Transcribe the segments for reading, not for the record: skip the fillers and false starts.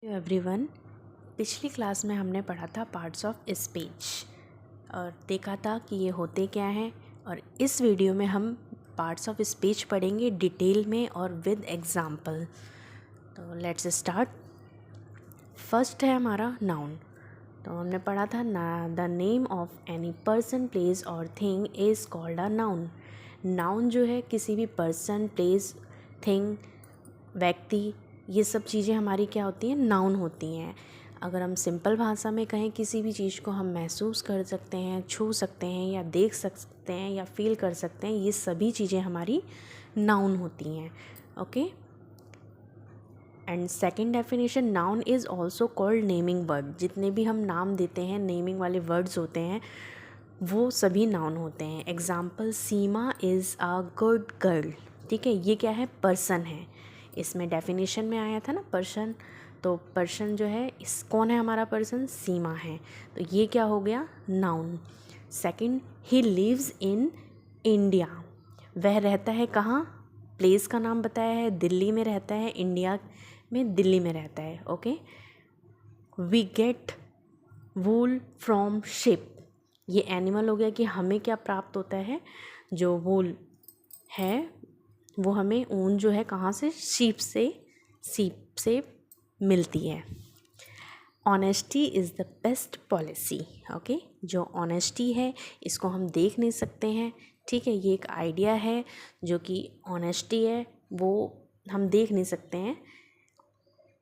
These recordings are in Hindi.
एवरीवन, पिछली क्लास में हमने पढ़ा था पार्ट्स ऑफ स्पीच और देखा था कि ये होते क्या हैं। और इस वीडियो में हम पार्ट्स ऑफ स्पीच पढ़ेंगे डिटेल में और विद एग्जाम्पल। तो लेट्स स्टार्ट। फर्स्ट है हमारा नाउन। तो हमने पढ़ा था the name of any person, place और thing is called a noun. Noun जो है किसी भी पर्सन, प्लेस, थिंग, व्यक्ति, ये सब चीज़ें हमारी क्या होती हैं, नाउन होती हैं। अगर हम सिंपल भाषा में कहें, किसी भी चीज़ को हम महसूस कर सकते हैं, छू सकते हैं या देख सकते हैं या फील कर सकते हैं, ये सभी चीज़ें हमारी नाउन होती हैं। Okay. And second definition, noun is also called naming word. जितने भी हम नाम देते हैं, नेमिंग वाले वर्ड्स होते हैं, वो सभी नाउन होते हैं। Example, Seema is a good girl. ठीक है, ये क्या है, पर्सन है। इसमें डेफिनेशन में आया था ना पर्सन, तो पर्सन जो है, इस कौन है हमारा पर्सन, सीमा है। तो ये क्या हो गया, noun. Second, he lives in India. वह रहता है कहाँ, प्लेस का नाम बताया है, दिल्ली में रहता है, इंडिया में दिल्ली में रहता है। Okay. We get wool from sheep. ये एनिमल हो गया कि हमें क्या प्राप्त होता है, जो वूल है वो हमें ऊन जो है कहाँ से, शीप से मिलती है। Honesty is the best policy. Okay, जो ऑनेस्टी है इसको हम देख नहीं सकते हैं। ठीक है, ये एक आइडिया है जो कि ऑनेस्टी है वो हम देख नहीं सकते हैं,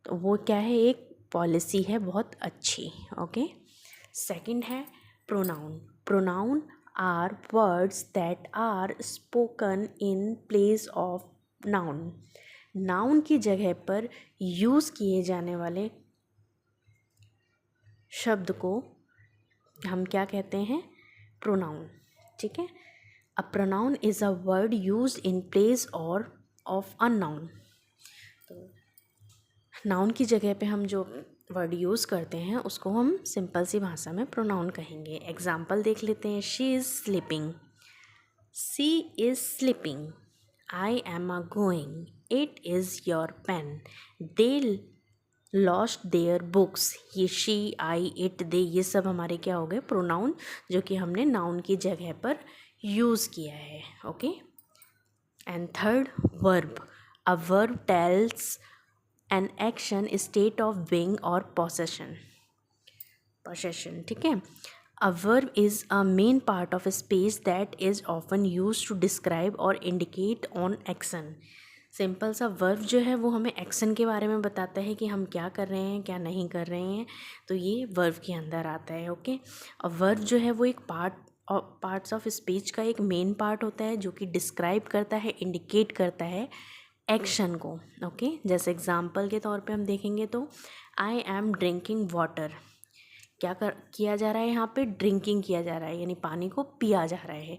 तो वो क्या है, एक पॉलिसी है बहुत अच्छी। ओके। सेकंड है pronoun. Pronoun are words that are spoken in place of noun. Noun की जगह पर यूज़ किए जाने वाले शब्द को हम क्या कहते हैं, प्रोनाउन। ठीक है, a pronoun is a word used in place और ऑफ अ नाउन। तो नाउन की जगह पे हम जो वर्ड यूज़ करते हैं उसको हम सिंपल सी भाषा में प्रोनाउन कहेंगे। एग्जाम्पल देख लेते हैं। She is sleeping, she is sleeping, I am a going, it is your pen, they lost their books. ये शी, आई, इट, दे, ये सब हमारे क्या हो गए, प्रोनाउन, जो कि हमने नाउन की जगह पर यूज़ किया है। Okay. And third, verb. A verb tells an action, state of being और पोसेशन। ठीक है। A verb is a main part of speech that is often use to describe और इंडिकेट ऑन एक्शन। सिंपल सा वर्ब जो है वो हमें एक्शन के बारे में बताता है कि हम क्या कर रहे हैं, क्या नहीं कर रहे हैं, तो ये वर्ब के अंदर आता है। ओके। और वर्ब जो है वो एक पार्ट्स ऑफ स्पीच का एक मेन पार्ट होता है जो कि डिस्क्राइब करता है, इंडिकेट करता है एक्शन को। ओके। जैसे एग्जाम्पल के तौर पे हम देखेंगे तो आई एम ड्रिंकिंग वाटर। क्या किया जा रहा है यहाँ पे, ड्रिंकिंग किया जा रहा है, यानी पानी को पिया जा रहा है।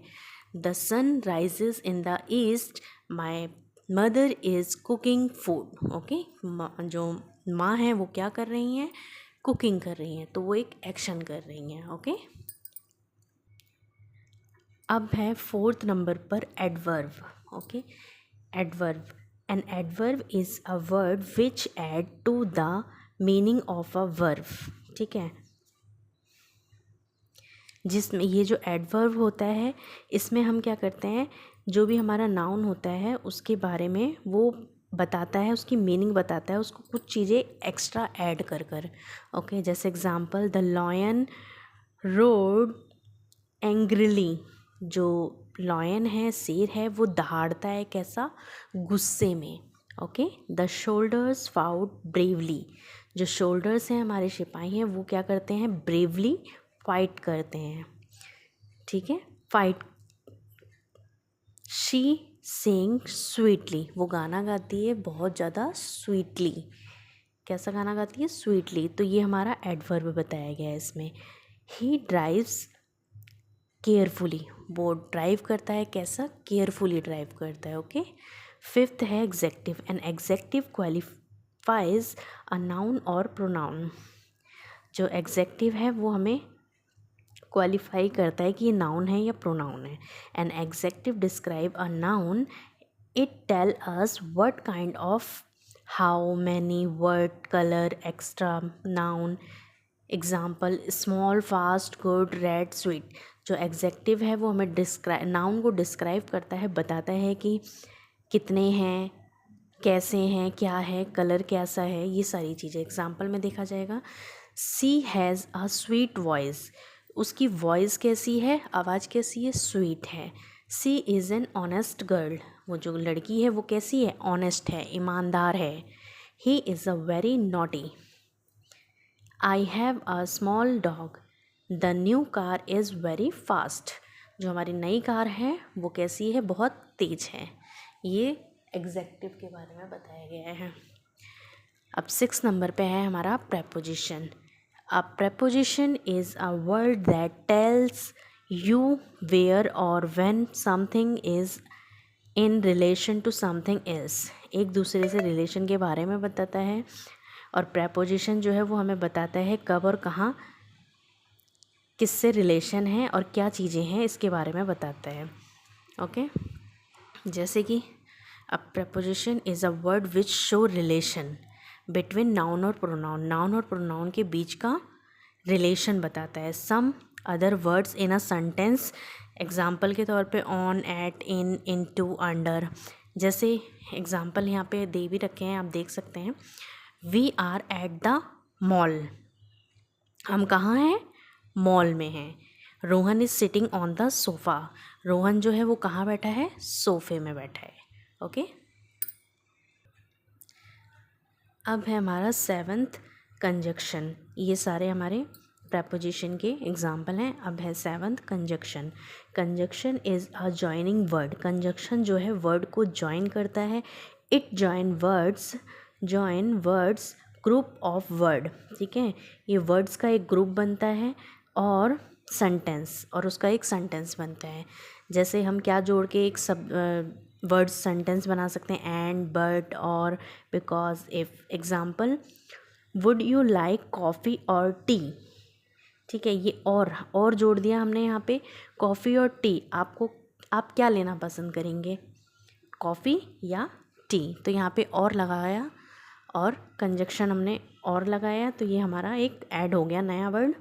The sun rises in the east, my mother is cooking food. Okay, जो माँ हैं वो क्या कर रही हैं, कुकिंग कर रही हैं, तो वो एक एक्शन कर रही हैं। ओके। अब है फोर्थ नंबर पर adverb. Okay, adverb. An adverb is a word which add to the meaning of a verb. ठीक है, जिसमें ये जो एडवर्ब होता है इसमें हम क्या करते हैं, जो भी हमारा नाउन होता है उसके बारे में वो बताता है, उसकी मीनिंग बताता है, उसको कुछ चीज़ें एक्स्ट्रा ऐड कर कर। ओके, जैसे example, the lion road angrily. जो लॉयन है, शेर है, वो दहाड़ता है कैसा, गुस्से में। Okay. The shoulders fought bravely. जो शोल्डर्स हैं, हमारे सिपाही हैं, वो क्या करते हैं, ब्रेवली फाइट करते हैं। ठीक है, फाइट। She Singh sweetly. वो गाना गाती है बहुत ज़्यादा स्वीटली। कैसा गाना गाती है, स्वीटली। तो ये हमारा एडवर्ब बताया गया है इसमें। He drives carefully. वो ड्राइव करता है कैसा, केयरफुली ड्राइव करता है। ओके। फिफ्थ है adjective. An adjective qualifies a noun और प्रोनाउन। जो एग्जेक्टिव है वो हमें क्वालिफाई करता है कि ये नाउन है या प्रोनाउन है। An adjective describe a noun, it tell us what kind of how many, word, colour, extra, noun. Example small, fast, good, red, sweet. जो एग्जेक्टिव है वो हमें डिस्क्राइब, नाउन को डिस्क्राइब करता है, बताता है कि कितने हैं, कैसे हैं, क्या है, कलर कैसा है, ये सारी चीज़ें एग्जाम्पल में देखा जाएगा। सी हैज़ अ स्वीट वॉइस, उसकी वॉइस कैसी है, आवाज़ कैसी है, स्वीट है। सी इज़ एन ऑनेस्ट गर्ल, वो जो लड़की है वो कैसी है, ऑनेस्ट है, ईमानदार है। He is a very naughty. I have a small dog, the new car is very fast, जो हमारी नई कार है वो कैसी है, बहुत तेज है। ये एग्जेक्टिव के बारे में बताया गया है। अब 6 नंबर पे है हमारा preposition. A preposition is a word that tells you where और when something is in relation to something else, एक दूसरे से रिलेशन के बारे में बताता है। और प्रेपोजिशन जो है वो हमें बताता है कब और कहाँ किससे रिलेशन है और क्या चीज़ें हैं, इसके बारे में बताता है। ओके, जैसे कि a preposition is a word which show relation between noun और प्रोनाउन, नाउन और प्रोनाउन के बीच का रिलेशन बताता है। Some other words in a sentence, example के तौर पे on, at, in, into, under. जैसे एग्जाम्पल यहाँ पे दे भी रखे हैं, आप देख सकते हैं। We are at the mall, हम कहाँ हैं, मॉल में हैं। Rohan is sitting on the sofa, Rohan जो है वो कहाँ बैठा है, सोफ़े में बैठा है। ओके, अब है हमारा 7th कंजक्शन। ये सारे हमारे प्रेपोजिशन के एग्जाम्पल हैं। अब है 7th conjunction. Conjunction is a joining word, conjunction जो है वर्ड को जॉइन करता है। It join words group of word, ठीक है, ये वर्ड्स का एक ग्रुप बनता है और सेंटेंस, और उसका एक सेंटेंस बनता है। जैसे हम क्या जोड़ के एक सब वर्ड्स सेंटेंस बना सकते हैं, एंड, बट, और, because, if. Example, would you like coffee और टी, ठीक है, ये और जोड़ दिया हमने यहाँ पे, कॉफ़ी और टी, आप क्या लेना पसंद करेंगे, कॉफ़ी या टी। तो यहाँ पे और लगाया और कंजक्शन हमने और लगाया, तो ये हमारा एक ऐड हो गया नया वर्ड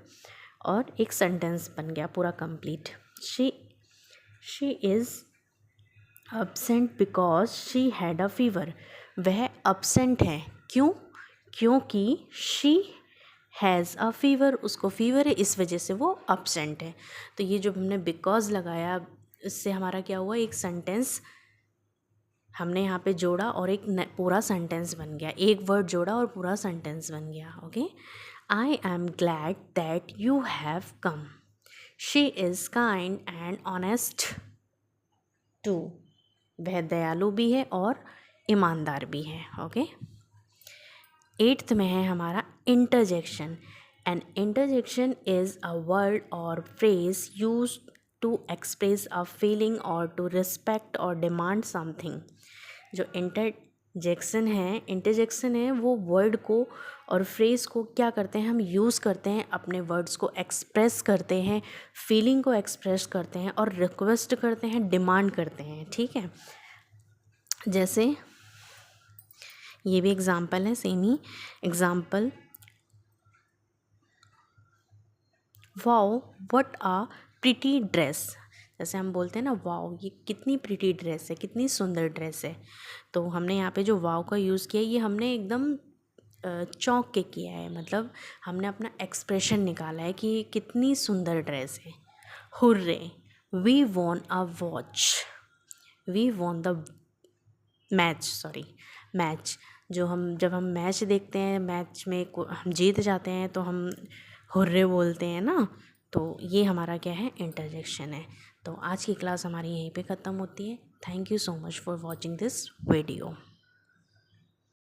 और एक सेंटेंस बन गया पूरा complete. She is absent because she had a fever, वह absent है, क्योंकि शी हैज़ अ फीवर, उसको फीवर है, इस वजह से वो absent है। तो ये जो हमने बिकॉज लगाया, इससे हमारा क्या हुआ, एक सेंटेंस हमने यहाँ पे जोड़ा और एक पूरा सेंटेंस बन गया, एक वर्ड जोड़ा और पूरा सेंटेंस बन गया। Okay, I am glad that you have come, she is kind and honest too, वह दयालु भी है और ईमानदार भी है। ओके, 8th में है हमारा interjection. An interjection is a word और phrase use to express a feeling और टू रिस्पेक्ट और डिमांड समथिंग। जो इंटरजेक्शन है वो वर्ड को और फ्रेज़ को क्या करते हैं, हम यूज़ करते हैं, अपने वर्ड्स को एक्सप्रेस करते हैं, फीलिंग को एक्सप्रेस करते हैं और रिक्वेस्ट करते हैं, डिमांड करते हैं, ठीक है। जैसे ये भी एग्जाम्पल है, same he example, wow what a pretty dress, जैसे हम बोलते हैं ना, वाओ ये कितनी प्रिटी ड्रेस है, कितनी सुंदर ड्रेस है। तो हमने यहाँ पे जो वाओ का यूज़ किया, ये हमने एकदम चौंक के किया है, मतलब हमने अपना एक्सप्रेशन निकाला है कि कितनी सुंदर ड्रेस है। Hurray, we won a watch, we won the match, जब हम मैच देखते हैं, मैच में हम जीत जाते हैं तो हम हुर्रे बोलते हैं ना, तो ये हमारा क्या है, इंटरजेक्शन है। तो आज की क्लास हमारी यहीं पे ख़त्म होती है। Thank you so much for watching this video.